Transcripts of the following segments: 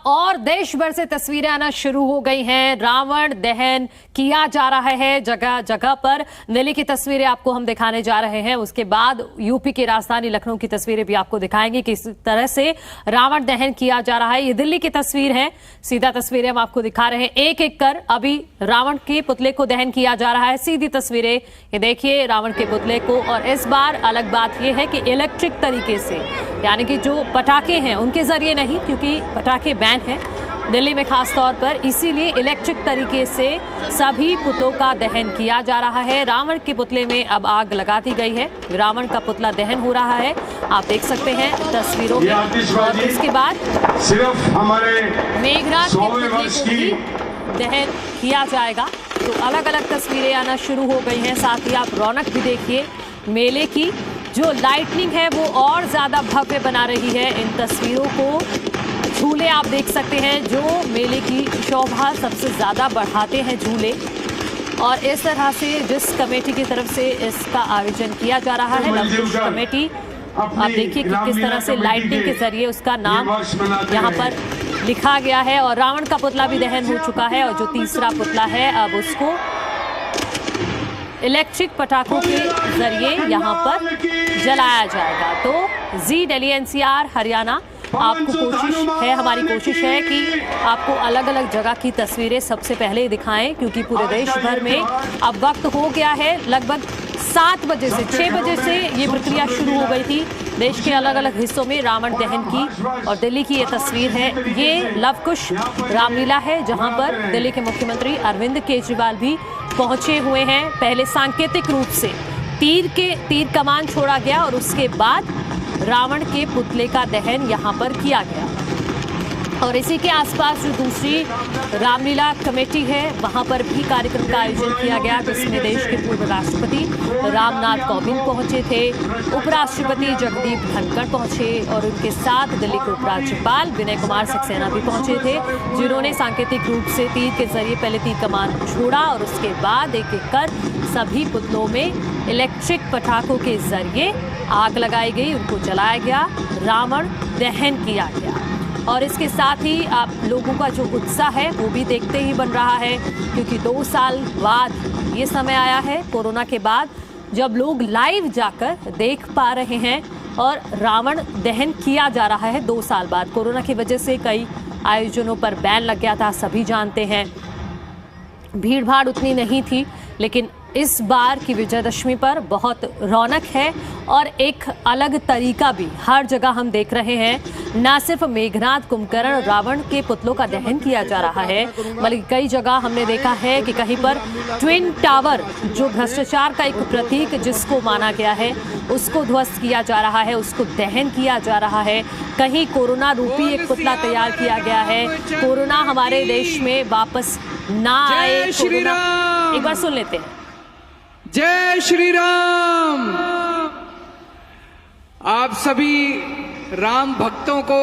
और देश भर से तस्वीरें आना शुरू हो गई हैं। रावण दहन किया जा रहा है जगह जगह पर। दिल्ली की तस्वीरें आपको हम दिखाने जा रहे हैं, उसके बाद यूपी की राजधानी लखनऊ की तस्वीरें भी आपको दिखाएंगे किस तरह से रावण दहन किया जा रहा है। ये दिल्ली की तस्वीर है, सीधा तस्वीरें हम आपको दिखा रहे हैं। एक एक कर अभी रावण के पुतले को दहन किया जा रहा है। सीधी तस्वीरें ये देखिए रावण के पुतले को। और इस बार अलग बात यह है कि इलेक्ट्रिक तरीके से, यानी कि जो पटाखे हैं उनके जरिए नहीं, क्योंकि पटाखे बैन है दिल्ली में खास तौर पर, इसीलिए इलेक्ट्रिक तरीके से सभी पुतलों का दहन किया जा रहा है। रावण के पुतले में अब आग लगा दी गई है, रावण का पुतला दहन हो रहा है, आप देख सकते हैं तस्वीरों में। और इसके बाद सिर्फ हमारे मेघनाथ के पुतले को भी दहन किया जाएगा। तो अलग अलग तस्वीरें आना शुरू हो गई हैं। साथ ही आप रौनक भी देखिए मेले की, जो लाइटनिंग है वो और ज्यादा भव्य बना रही है इन तस्वीरों को। झूले आप देख सकते हैं जो मेले की शोभा सबसे ज्यादा बढ़ाते हैं झूले। और इस तरह से जिस कमेटी की तरफ से इसका आयोजन किया जा रहा है, लवकुश कमेटी, आप देखिए कि किस तरह से लाइटिंग के जरिए उसका नाम यहाँ पर लिखा गया है। और रावण का पुतला भी दहन हो चुका है और जो तीसरा पुतला है अब उसको इलेक्ट्रिक पटाखों के जरिए यहाँ पर जलाया जाएगा। तो जी दिल्ली एनसीआर हरियाणा, आपको कोशिश है, हमारी कोशिश है कि आपको अलग अलग जगह की तस्वीरें सबसे पहले दिखाएं, क्योंकि पूरे देश भर में अब वक्त हो गया है। लगभग 7 बजे से 6 बजे से ये प्रक्रिया शुरू हो गई थी देश के अलग अलग हिस्सों में रावण दहन की। और दिल्ली की ये तस्वीर है, ये लवकुश रामलीला है जहां पर दिल्ली के मुख्यमंत्री अरविंद केजरीवाल भी पहुंचे हुए हैं। पहले सांकेतिक रूप से तीर कमान छोड़ा गया और उसके बाद रावण के पुतले का दहन यहां पर किया गया। और इसी के आसपास जो दूसरी रामलीला कमेटी है वहां पर भी कार्यक्रम का आयोजन किया गया, जिसमें देश के पूर्व राष्ट्रपति रामनाथ कोविंद पहुंचे थे, उपराष्ट्रपति जगदीप धनखड़ पहुंचे और उनके साथ दिल्ली के उपराज्यपाल विनय कुमार सक्सेना भी पहुंचे थे, जिन्होंने सांकेतिक रूप से तीर के जरिए पहले तीर कमान छोड़ा और उसके बाद एक एक कर सभी पुतलों में इलेक्ट्रिक पटाखों के जरिए आग लगाई गई, उनको जलाया गया, रावण दहन किया गया। और इसके साथ ही आप लोगों का जो उत्साह है वो भी देखते ही बन रहा है, क्योंकि 2 साल बाद ये समय आया है कोरोना के बाद, जब लोग लाइव जाकर देख पा रहे हैं और रावण दहन किया जा रहा है 2 साल बाद। कोरोना की वजह से कई आयोजनों पर बैन लग गया था, सभी जानते हैं, भीड़ भाड़ उतनी नहीं थी, लेकिन इस बार की विजयदशमी पर बहुत रौनक है और एक अलग तरीका भी हर जगह हम देख रहे हैं। न सिर्फ मेघनाथ, कुंभकर्ण, रावण के पुतलों का दहन किया जा रहा है, बल्कि कई जगह हमने देखा है कि कहीं पर ट्विन टावर, जो भ्रष्टाचार का एक प्रतीक जिसको माना गया है, उसको ध्वस्त किया जा रहा है, उसको दहन किया जा रहा है। कहीं कोरोना रूपी एक पुतला तैयार किया गया है, कोरोना हमारे देश में वापस ना आए। एक बार सुन लेते हैं। जय श्री राम। आप सभी राम भक्तों को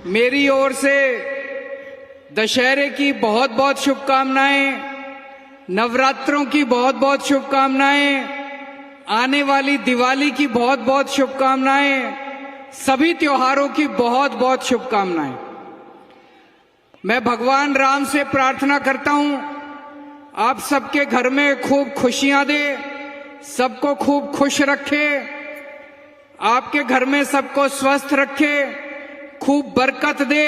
मेरी ओर से दशहरे की बहुत बहुत शुभकामनाएं, नवरात्रों की बहुत बहुत शुभकामनाएं, आने वाली दिवाली की बहुत बहुत शुभकामनाएं, सभी त्योहारों की बहुत बहुत शुभकामनाएं। मैं भगवान राम से प्रार्थना करता हूं आप सबके घर में खूब खुशियां दे, सबको खूब खुश रखे, आपके घर में सबको स्वस्थ रखे, खूब बरकत दे,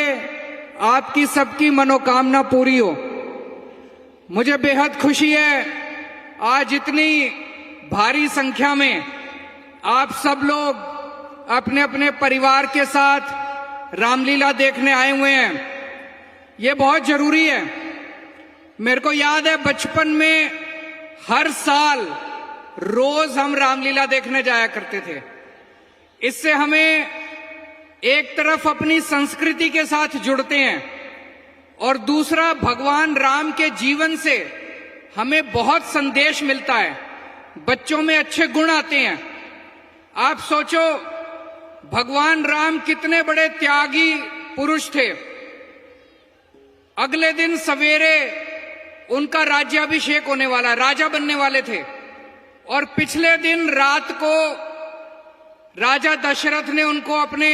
आपकी सबकी मनोकामना पूरी हो। मुझे बेहद खुशी है आज इतनी भारी संख्या में आप सब लोग अपने अपने परिवार के साथ रामलीला देखने आए हुए हैं। ये बहुत जरूरी है। मेरे को याद है बचपन में हर साल रोज हम रामलीला देखने जाया करते थे। इससे हमें एक तरफ अपनी संस्कृति के साथ जुड़ते हैं और दूसरा भगवान राम के जीवन से हमें बहुत संदेश मिलता है, बच्चों में अच्छे गुण आते हैं। आप सोचो भगवान राम कितने बड़े त्यागी पुरुष थे। अगले दिन सवेरे उनका राज्याभिषेक होने वाला, राजा बनने वाले थे, और पिछले दिन रात को राजा दशरथ ने उनको अपने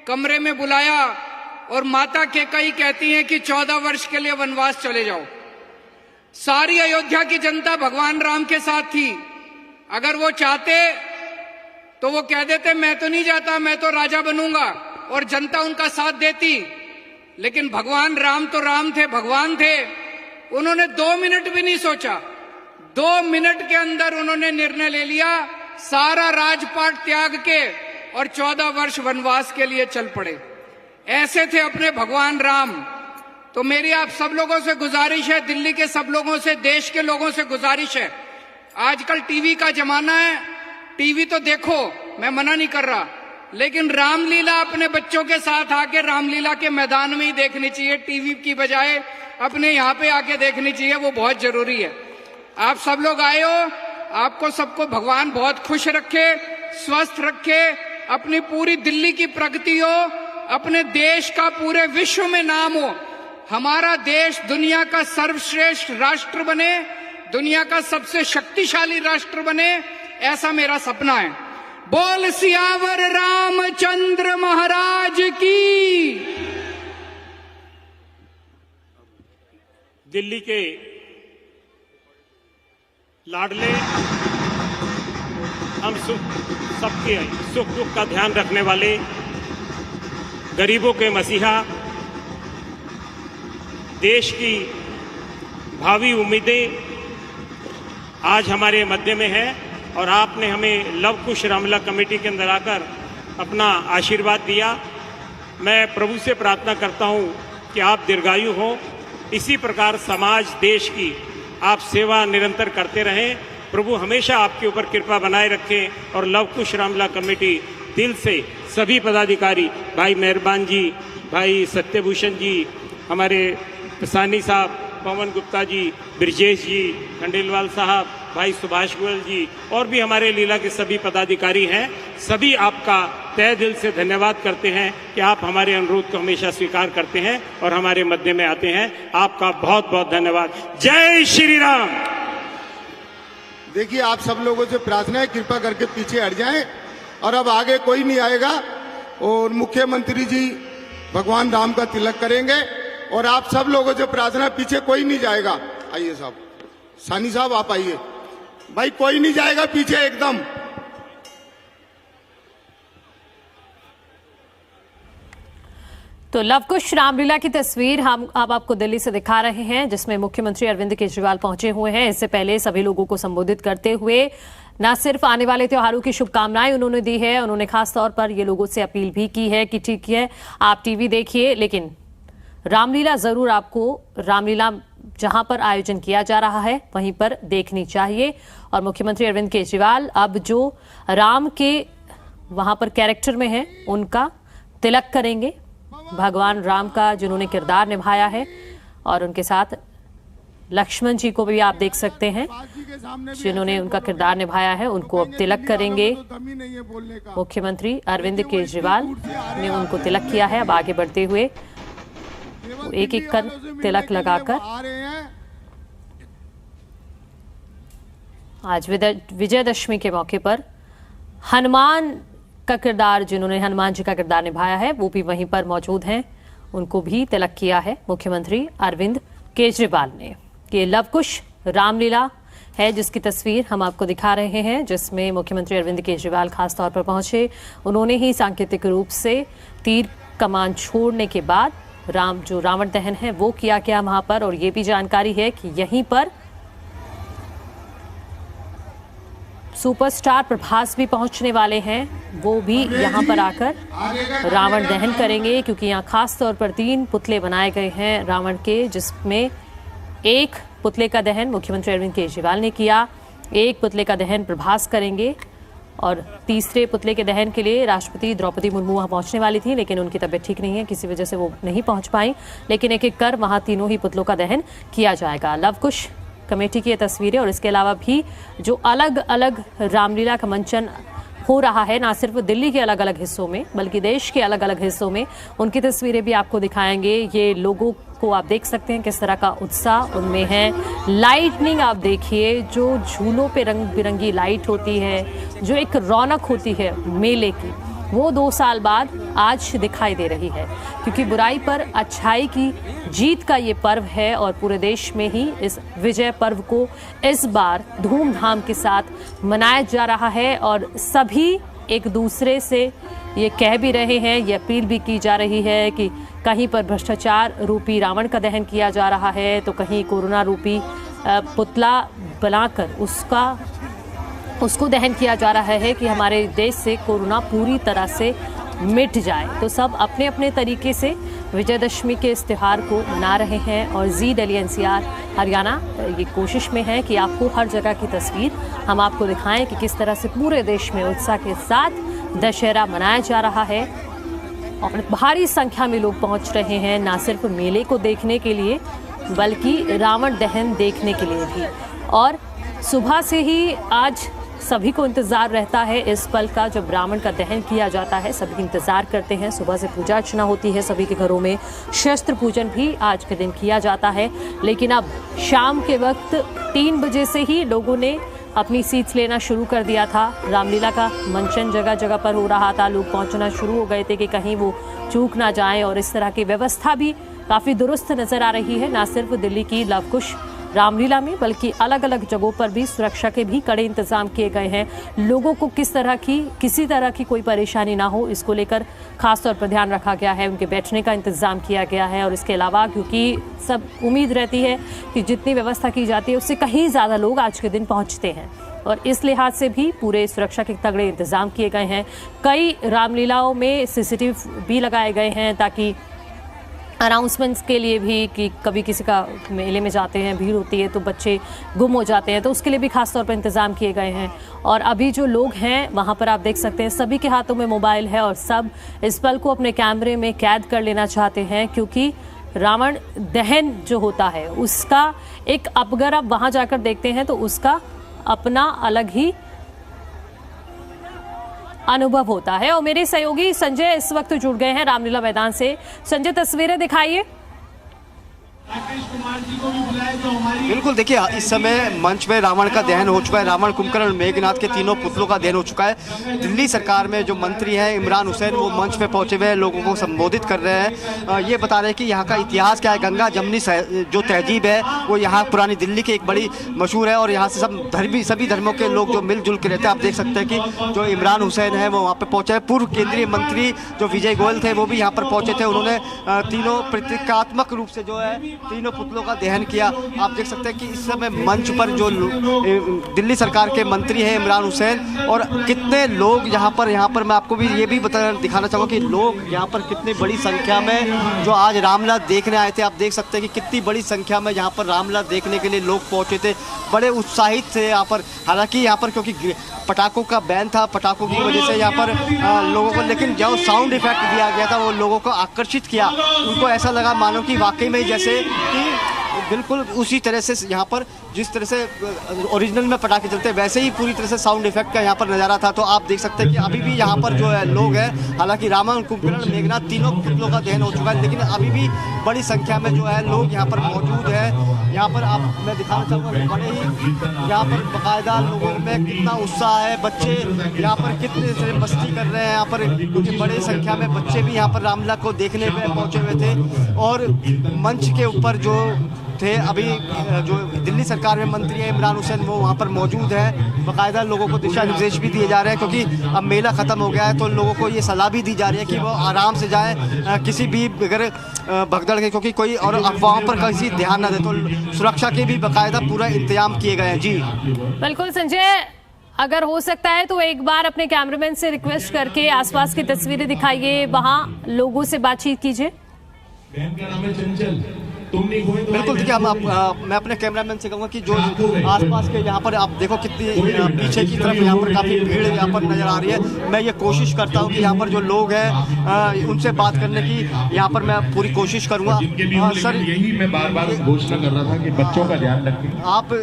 कमरे में बुलाया और माता कैकेयी कहती हैं कि 14 वर्ष के लिए वनवास चले जाओ। सारी अयोध्या की जनता भगवान राम के साथ थी। अगर वो चाहते तो वो कह देते मैं तो नहीं जाता, मैं तो राजा बनूंगा, और जनता उनका साथ देती। लेकिन भगवान राम तो राम थे, भगवान थे। उन्होंने 2 मिनट भी नहीं सोचा। 2 मिनट के अंदर उन्होंने निर्णय ले लिया, सारा राजपाट त्याग के और 14 वर्ष वनवास के लिए चल पड़े। ऐसे थे अपने भगवान राम। तो मेरी आप सब लोगों से गुजारिश है, दिल्ली के सब लोगों से, देश के लोगों से गुजारिश है, आजकल टीवी का जमाना है, टीवी तो देखो, मैं मना नहीं कर रहा, लेकिन रामलीला अपने बच्चों के साथ आके रामलीला के मैदान में ही देखनी चाहिए, टीवी की बजाय अपने यहाँ पे आके देखनी चाहिए, वो बहुत जरूरी है। आप सब लोग आए हो, आपको सबको भगवान बहुत खुश रखे, स्वस्थ रखे, अपनी पूरी दिल्ली की प्रगति हो, अपने देश का पूरे विश्व में नाम हो, हमारा देश दुनिया का सर्वश्रेष्ठ राष्ट्र बने, दुनिया का सबसे शक्तिशाली राष्ट्र बने, ऐसा मेरा सपना है। बोल सियावर रामचंद्र महाराज की। दिल्ली के लाडले, हम सबके सुख दुख का ध्यान रखने वाले, गरीबों के मसीहा, देश की भावी उम्मीदें आज हमारे मध्य में है, और आपने हमें लव कुश रामलीला कमेटी के अंदर आकर अपना आशीर्वाद दिया। मैं प्रभु से प्रार्थना करता हूं कि आप दीर्घायु हो, इसी प्रकार समाज देश की आप सेवा निरंतर करते रहें। प्रभु हमेशा आपके ऊपर कृपा बनाए रखें, और लव कुश रामलीला कमेटी दिल से सभी पदाधिकारी, भाई मेहरबान जी, भाई सत्यभूषण जी, हमारे प्रसानी साहब, पवन गुप्ता जी, ब्रिजेश जी, खंडेलवाल साहब, भाई सुभाष गोयल जी, और भी हमारे लीला के सभी पदाधिकारी हैं, सभी आपका तहे दिल से धन्यवाद करते हैं कि आप हमारे अनुरोध को हमेशा स्वीकार करते हैं और हमारे मध्य में आते हैं। आपका बहुत बहुत धन्यवाद। जय श्री राम। देखिए, आप सब लोगों से प्रार्थना है, कृपा करके पीछे हट जाएं, और अब आगे कोई नहीं आएगा, और मुख्यमंत्री जी भगवान राम का तिलक करेंगे, और आप सब लोगों से प्रार्थना, पीछे कोई नहीं जाएगा। आइए साहब, सानी साहब आप आइए, भाई कोई नहीं जाएगा पीछे एकदम। तो लव कुश रामलीला की तस्वीर हम अब आपको दिल्ली से दिखा रहे हैं, जिसमें मुख्यमंत्री अरविंद केजरीवाल पहुंचे हुए हैं। इससे पहले सभी लोगों को संबोधित करते हुए न सिर्फ आने वाले त्योहारों की शुभकामनाएं उन्होंने दी है, उन्होंने खास तौर पर ये लोगों से अपील भी की है कि ठीक है, आप टीवी देखिए, लेकिन रामलीला जरूर आपको, रामलीला जहां पर आयोजन किया जा रहा है वहीं पर देखनी चाहिए। और मुख्यमंत्री अरविंद केजरीवाल अब जो राम के वहां पर कैरेक्टर में है, उनका तिलक करेंगे, भगवान राम का जिन्होंने किरदार निभाया है, और उनके साथ लक्ष्मण जी को भी आप देख सकते हैं जिन्होंने उनका किरदार निभाया है, उनको अब तिलक करेंगे मुख्यमंत्री अरविंद केजरीवाल ने उनको तिलक किया है। अब आगे बढ़ते हुए एक एक कर तिलक लगाकर आज विजयदशमी के मौके पर हनुमान का किरदार, जिन्होंने हनुमान जी का किरदार निभाया है, वो भी वहीं पर मौजूद हैं, उनको भी तिलक किया है मुख्यमंत्री अरविंद केजरीवाल ने। ये लव कुश रामलीला है जिसकी तस्वीर हम आपको दिखा रहे हैं, जिसमें मुख्यमंत्री अरविंद केजरीवाल खास तौर पर पहुंचे। उन्होंने ही सांकेतिक रूप से तीर कमान छोड़ने के बाद जो रावण दहन है वो किया गया वहां पर। और ये भी जानकारी है कि यहीं पर सुपरस्टार प्रभास भी पहुंचने वाले हैं, वो भी यहां पर आकर रावण दहन करेंगे, क्योंकि यहां खास तौर पर 3 पुतले बनाए गए हैं रावण के, जिसमें एक पुतले का दहन मुख्यमंत्री अरविंद केजरीवाल ने किया, एक पुतले का दहन प्रभास करेंगे, और तीसरे पुतले के दहन के लिए राष्ट्रपति द्रौपदी मुर्मू वहां पहुंचने वाली थी, लेकिन उनकी तबीयत ठीक नहीं है, किसी वजह से वो नहीं पहुंच पाई। लेकिन एक एक कर वहां तीनों ही पुतलों का दहन किया जाएगा। लव कुश कमेटी की ये तस्वीरें, और इसके अलावा भी जो अलग अलग रामलीला का मंचन हो रहा है, ना सिर्फ दिल्ली के अलग अलग हिस्सों में बल्कि देश के अलग अलग हिस्सों में, उनकी तस्वीरें भी आपको दिखाएंगे। ये लोगों को आप देख सकते हैं किस तरह का उत्साह उनमें है। लाइटनिंग आप देखिए, जो झूलों पे रंग बिरंगी लाइट होती है, जो एक रौनक होती है मेले की, वो 2 साल बाद आज दिखाई दे रही है, क्योंकि बुराई पर अच्छाई की जीत का ये पर्व है और पूरे देश में ही इस विजय पर्व को इस बार धूमधाम के साथ मनाया जा रहा है। और सभी एक दूसरे से ये कह भी रहे हैं, ये अपील भी की जा रही है कि कहीं पर भ्रष्टाचार रूपी रावण का दहन किया जा रहा है, तो कहीं कोरोना रूपी पुतला बनाकर उसको दहन किया जा रहा है कि हमारे देश से कोरोना पूरी तरह से मिट जाए। तो सब अपने अपने तरीके से विजयदशमी के इस त्यौहार को मना रहे हैं और जी दिल्ली एनसीआर हरियाणा ये कोशिश में है कि आपको हर जगह की तस्वीर हम आपको दिखाएं कि किस तरह से पूरे देश में उत्साह के साथ दशहरा मनाया जा रहा है। और भारी संख्या में लोग पहुंच रहे हैं, ना सिर्फ मेले को देखने के लिए बल्कि रावण दहन देखने के लिए भी। और सुबह से ही आज सभी को इंतज़ार रहता है इस पल का जब रावण का दहन किया जाता है। सभी इंतज़ार करते हैं, सुबह से पूजा अर्चना होती है, सभी के घरों में शस्त्र पूजन भी आज के दिन किया जाता है। लेकिन अब शाम के वक्त 3 बजे से ही लोगों ने अपनी सीट्स लेना शुरू कर दिया था। रामलीला का मंचन जगह जगह पर हो रहा था, लोग पहुंचना शुरू हो गए थे कि कहीं वो चूक ना जाएं। और इस तरह की व्यवस्था भी काफ़ी दुरुस्त नज़र आ रही है, ना सिर्फ दिल्ली की लवकुश रामलीला में बल्कि अलग अलग जगहों पर भी सुरक्षा के भी कड़े इंतजाम किए गए हैं। लोगों को किसी तरह की कोई परेशानी ना हो, इसको लेकर खास तौर पर ध्यान रखा गया है। उनके बैठने का इंतजाम किया गया है और इसके अलावा क्योंकि सब उम्मीद रहती है कि जितनी व्यवस्था की जाती है उससे कहीं ज़्यादा लोग आज के दिन पहुँचते हैं और इस लिहाज से भी पूरे सुरक्षा के तगड़े इंतजाम किए गए हैं। कई रामलीलाओं में CCTV भी लगाए गए हैं ताकि अनाउंसमेंट्स के लिए भी कि कभी किसी का मेले में जाते हैं, भीड़ होती है तो बच्चे गुम हो जाते हैं, तो उसके लिए भी खास तौर पर इंतज़ाम किए गए हैं। और अभी जो लोग हैं वहाँ पर आप देख सकते हैं सभी के हाथों में मोबाइल है और सब इस पल को अपने कैमरे में कैद कर लेना चाहते हैं, क्योंकि रावण दहन जो होता है उसका एक, अगर आप वहाँ जाकर देखते हैं तो उसका अपना अलग ही अनुभव होता है। और मेरे सहयोगी संजय इस वक्त जुड़ गए हैं रामलीला मैदान से। संजय, तस्वीरें दिखाइए। बिल्कुल, देखिए इस समय मंच में रावण का दहन हो चुका है। रावण, कुंभकर्ण, मेघनाथ के तीनों पुतलों का दहन हो चुका है। दिल्ली सरकार में जो मंत्री हैं इमरान हुसैन, वो मंच पे पहुंचे हुए लोगों को संबोधित कर रहे हैं। ये बता रहे हैं कि यहाँ का इतिहास क्या है। गंगा जमनी जो तहजीब है वो यहाँ पुरानी दिल्ली की एक बड़ी मशहूर है और यहाँ से सभी धर्मों के लोग जो मिलजुल के रहते हैं। आप देख सकते हैं कि जो इमरान हुसैन है वो वहाँ पर पहुँचे हैं। पूर्व केंद्रीय मंत्री जो विजय गोयल थे वो भी यहाँ पर पहुँचे थे। उन्होंने तीनों प्रतीकात्मक रूप से जो है तीनों पुतलों का दहन किया। आप देख सकते हैं कि इस समय मंच पर जो दिल्ली सरकार के मंत्री हैं इमरान हुसैन और कितने लोग यहाँ पर मैं आपको भी ये भी दिखाना चाहूँगा कि लोग यहाँ पर कितनी बड़ी संख्या में जो आज रामलीला देखने आए थे। आप देख सकते हैं कि कितनी बड़ी संख्या में यहाँ पर रामलीला देखने के लिए लोग पहुँचे थे, बड़े उत्साहित थे यहाँ पर। हालांकि यहाँ पर क्योंकि पटाखों का बैन था, पटाखों की वजह से यहाँ पर लोगों को, लेकिन जो साउंड इफेक्ट दिया गया था वो लोगों को आकर्षित किया। उनको ऐसा लगा मानो कि वाकई में जैसे कि बिल्कुल उसी तरह से यहाँ पर जिस तरह से ओरिजिनल में पटाखे चलते हैं वैसे ही पूरी तरह से साउंड इफेक्ट का यहाँ पर नज़ारा था। तो आप देख सकते हैं कि अभी भी यहाँ पर जो है लोग हैं, हालांकि रावण, कुंभकर्ण, मेघनाथ तीनों पुतलों का दहन हो चुका है, लेकिन अभी भी बड़ी संख्या में जो है लोग यहाँ पर मौजूद है। यहाँ पर मैं दिखाना चाहूँगा बड़े ही यहाँ पर बाकायदा लोगों में कितना उत्साह है। बच्चे यहाँ पर कितने से मस्ती कर रहे हैं यहाँ पर, क्योंकि बड़ी संख्या में बच्चे भी यहाँ पर रामलीला को देखने में पहुँचे हुए थे। और मंच के ऊपर जो थे अभी जो दिल्ली सरकार में मंत्री है इमरान हुसैन वो वहाँ पर मौजूद है। बाकायदा लोगों को दिशा निर्देश भी दिए जा रहे हैं, क्योंकि अब मेला ख़त्म हो गया है तो लोगों को ये सलाह भी दी जा रही है कि वो आराम से जाएं, किसी भी बगैर भगदड़ के, क्योंकि कोई और अफवाहों पर किसी ध्यान ना दे। तो सुरक्षा के भी बाकायदा पूरा इंतजाम किए गए हैं। जी बिल्कुल संजय, अगर हो सकता है तो एक बार अपने कैमरामैन से रिक्वेस्ट करके आसपास की तस्वीरें दिखाइए, वहाँ लोगों से बातचीत कीजिए। बिल्कुल, देखिए मैं अपने कैमरामैन से कहूँगा कि जो आसपास के यहाँ पर आप देखो कितनी पीछे की तरफ यहाँ पर काफ़ी भीड़ यहाँ पर नज़र आ रही है। मैं ये कोशिश करता हूँ कि यहाँ पर जो लोग हैं उनसे बात करने की यहाँ पर मैं पूरी कोशिश करूँगा। सर, यही मैं बार बार घोषणा कर रहा था कि बच्चों का ध्यान रखें। आप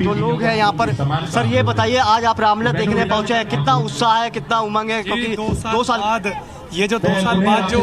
जो लोग हैं यहाँ पर, सर ये बताइए आज आप रामलीला देखने पहुँचे हैं, कितना उत्साह है, कितना उमंग है? क्योंकि 2 साल बाद ये जो 2 साल बाद जो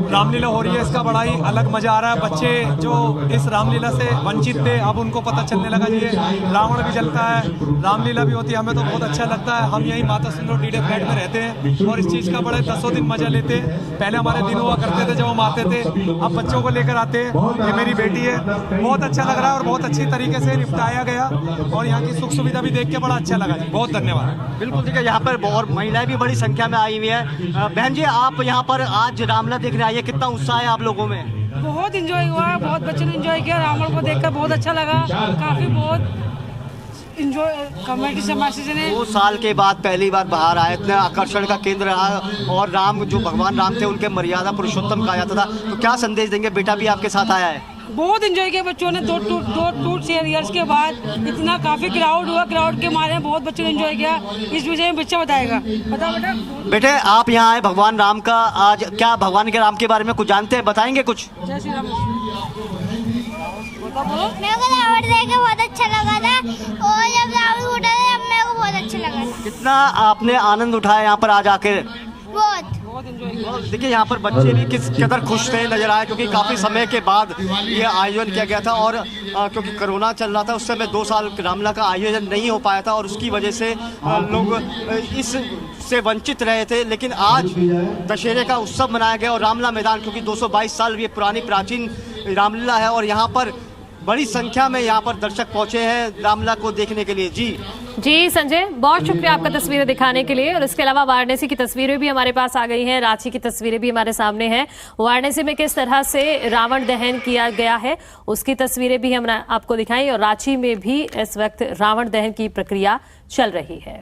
रामलीला हो रही है इसका बड़ा ही अलग मजा आ रहा है। बच्चे जो इस रामलीला से वंचित थे अब उनको पता चलने लगा जी रावण भी जलता है, रामलीला भी होती है। हमें तो बहुत अच्छा लगता है। हम यही माता सुंदर डीडे फ्लैट में रहते हैं और इस चीज़ का बड़े 10 दिन मजा लेते हैं। पहले हमारे दिन हुआ करते थे जब हम आते थे, अब बच्चों को लेकर आते हैं। ये मेरी बेटी है, बहुत अच्छा लग रहा है और बहुत अच्छी तरीके से निपटाया गया और यहाँ की सुख सुविधा भी देख के बड़ा अच्छा लगा जी। बहुत धन्यवाद। बिल्कुल ठीक है, यहाँ पर और महिलाएं भी बड़ी संख्या में आई हुई है। बहन जी, आप यहाँ पर आज रामलीला देखने आई है, कितना उत्साह है आप लोगों में? बहुत एंजॉय हुआ है, बहुत बच्चों ने एंजॉय किया। रावण को देखकर बहुत अच्छा लगा, काफी बहुत एंजॉय कमेटी समाज ने। 2 साल के बाद पहली बार बाहर आए, इतने आकर्षण का केंद्र रहा और राम जो भगवान राम थे उनके मर्यादा पुरुषोत्तम कहा जाता था। तो क्या संदेश देंगे? बेटा भी आपके साथ आया है। बहुत एंजॉय किया बच्चों ने। दो टूर ईयर्स के बाद इतना काफी क्राउड हुआ, क्राउड के मारे बहुत बच्चों ने एंजॉय किया। इस विषय में बच्चा बताएगा। बता बेटा। बेटे, आप यहाँ आए भगवान राम का, आज क्या भगवान के राम के बारे में कुछ जानते हैं? बताएंगे कुछ? जय श्री राम। मेरे को रावण देख के बहुत अच्छा लगा था और जब रावण उठा था तब मेरे को बहुत अच्छा लगा था। कितना आपने आनंद उठाया यहाँ पर आज आके? बहुत। देखिए यहाँ पर बच्चे भी किस कदर खुश थे नजर आए, क्योंकि काफ़ी समय के बाद ये आयोजन किया गया था और क्योंकि कोरोना चल रहा था उस समय 2 साल रामलीला का आयोजन नहीं हो पाया था और उसकी वजह से लोग इस से वंचित रहे थे। लेकिन आज दशहरे का उत्सव मनाया गया और रामलीला मैदान, क्योंकि 222 साल ये पुरानी प्राचीन रामलीला है और यहाँ पर बड़ी संख्या में यहाँ पर दर्शक पहुंचे हैं रामलीला को देखने के लिए। जी संजय, बहुत शुक्रिया आपका तस्वीरें दिखाने के लिए। और इसके अलावा वाराणसी की तस्वीरें भी हमारे पास आ गई हैं, रांची की तस्वीरें भी हमारे सामने हैं। वाराणसी में किस तरह से रावण दहन किया गया है उसकी तस्वीरें भी हमने आपको दिखाई और रांची में भी इस वक्त रावण दहन की प्रक्रिया चल रही है।